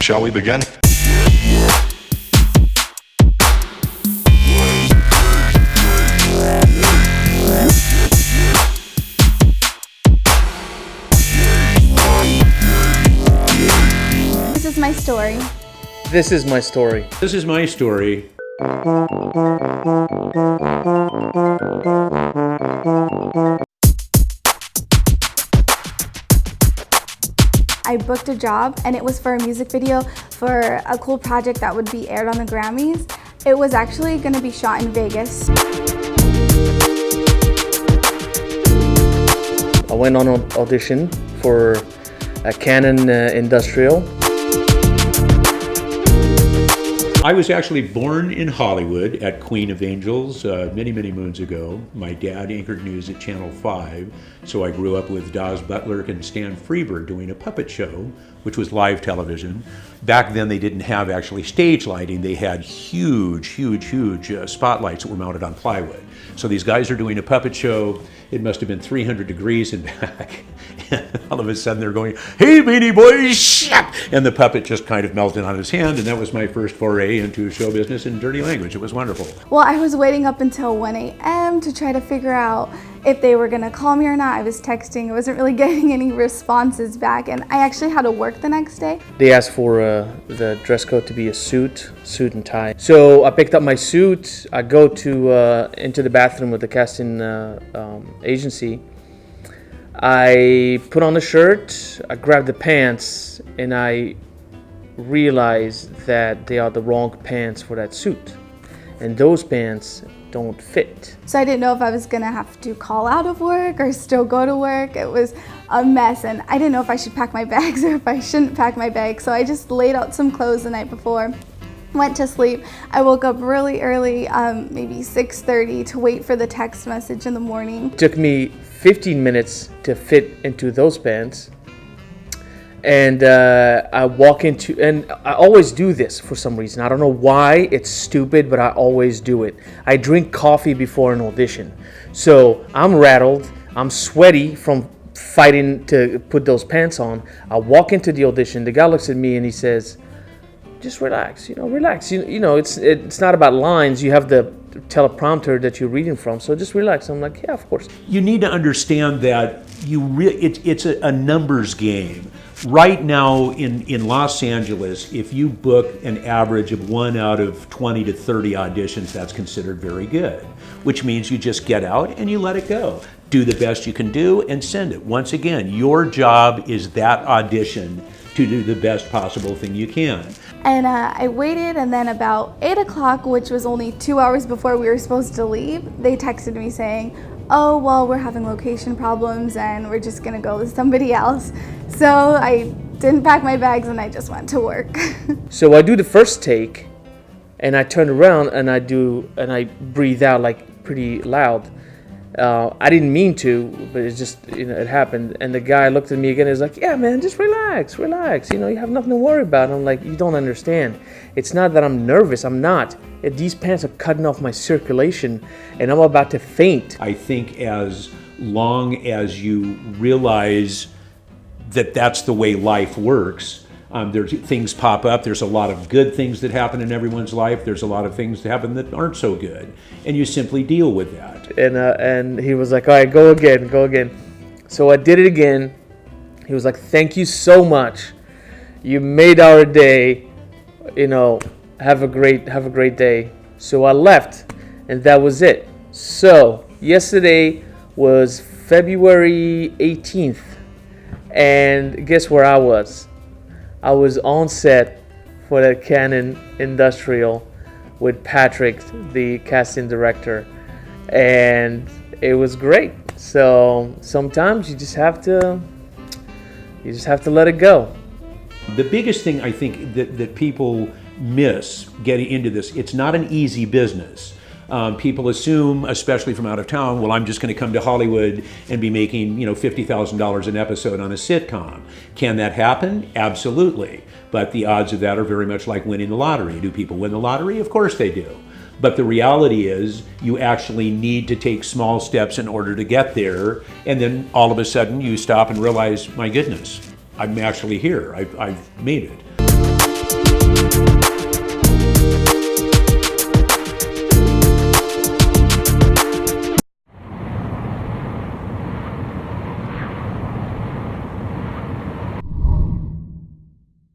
Shall we begin? This is my story. This is my story. This is my story. I booked a job and it was for a music video for a cool project that would be aired on the Grammys. It was actually going to be shot in Vegas. I went on an audition for a Canon Industrial. I was actually born in Hollywood at Queen of Angels many, many moons ago. My dad anchored news at Channel 5, so I grew up with Dawes Butler and Stan Freberg doing a puppet show, which was live television. Back then they didn't have actually stage lighting. They had huge spotlights that were mounted on plywood. So these guys are doing a puppet show. It must have been 300 degrees and back. And all of a sudden they're going, "Hey, Beanie Boys!" Shut! And the puppet just kind of melted on his hand, and that was my first foray into show business and dirty language. It was wonderful. Well, I was waiting up until 1 a.m. to try to figure out if they were gonna call me or not. I was texting, I wasn't really getting any responses back, and I actually had to work the next day. They asked for the dress code to be a suit and tie. So I picked up my suit. I go to into the bathroom with the casting agency. I put on the shirt, I grab the pants, and I realize that they are the wrong pants for that suit. And those pants don't fit. So I didn't know if I was gonna have to call out of work or still go to work. It was a mess, and I didn't know if I should pack my bags or if I shouldn't pack my bags. So I just laid out some clothes the night before, went to sleep. I woke up really early, maybe 6:30, to wait for the text message in the morning. It took me 15 minutes to fit into those pants. And I walk into, and I always do this for some reason. I don't know why, it's stupid, but I always do it. I drink coffee before an audition. So I'm rattled, I'm sweaty from fighting to put those pants on. I walk into the audition, the guy looks at me and he says, "Just relax, relax. You know, it's not about lines, you have the teleprompter that you're reading from, so just relax." I'm like, "Yeah, of course." You need to understand that it's a numbers game. Right now in Los Angeles, if you book an average of 1 out of 20 to 30 auditions, that's considered very good, which means you just get out and you let it go. Do the best you can do and send it. Once again, your job is that audition to do the best possible thing you can. And I waited, and then about 8 o'clock, which was only 2 hours before we were supposed to leave, they texted me saying, "Oh, well, we're having location problems and we're just gonna go with somebody else." So I didn't pack my bags and I just went to work. So I do the first take, and I turn around and I breathe out like pretty loud. I didn't mean to, but it's just, it happened. And the guy looked at me again and was like, "Yeah, man, just relax. You have nothing to worry about." I'm like, "You don't understand. It's not that I'm nervous. I'm not. These pants are cutting off my circulation and I'm about to faint." I think as long as you realize that that's the way life works, there's things pop up. There's a lot of good things that happen in everyone's life. There's a lot of things that happen that aren't so good, and you simply deal with that. And he was like, "All right, go again." So I did it again. He was like, "Thank you so much. You made our day. Have a great day." So I left, and that was it. So yesterday was February 18th, and guess where I was? I was on set for the Canon Industrial with Patrick, the casting director, and it was great. So sometimes you just have to let it go. The biggest thing I think that people miss getting into this, it's not an easy business. People assume, especially from out of town, well, I'm just going to come to Hollywood and be making, $50,000 an episode on a sitcom. Can that happen? Absolutely. But the odds of that are very much like winning the lottery. Do people win the lottery? Of course they do. But the reality is you actually need to take small steps in order to get there. And then all of a sudden you stop and realize, my goodness, I'm actually here. I've made it.